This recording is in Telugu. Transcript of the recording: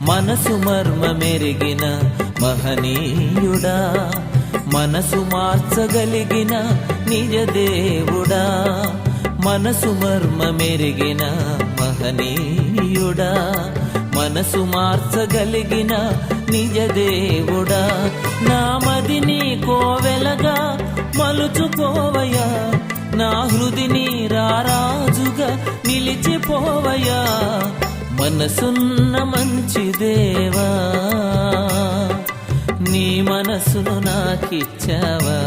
మనసు మర్మమెరిగిన మహనీయుడా, మనసు మార్చగలిగిన నిజ దేవుడా, మనసు మర్మమెరిగిన మహనీయుడా, మనసు మార్చగలిగిన నిజ దేవుడా, నా మదిని కోవెలగా మలుచుకోవయ్యా, నా హృదిని రారాజుగా నిలిచిపోవయ్యా, మనసున్న మంచి దేవా, నీ మనసును నాకిచ్చావా.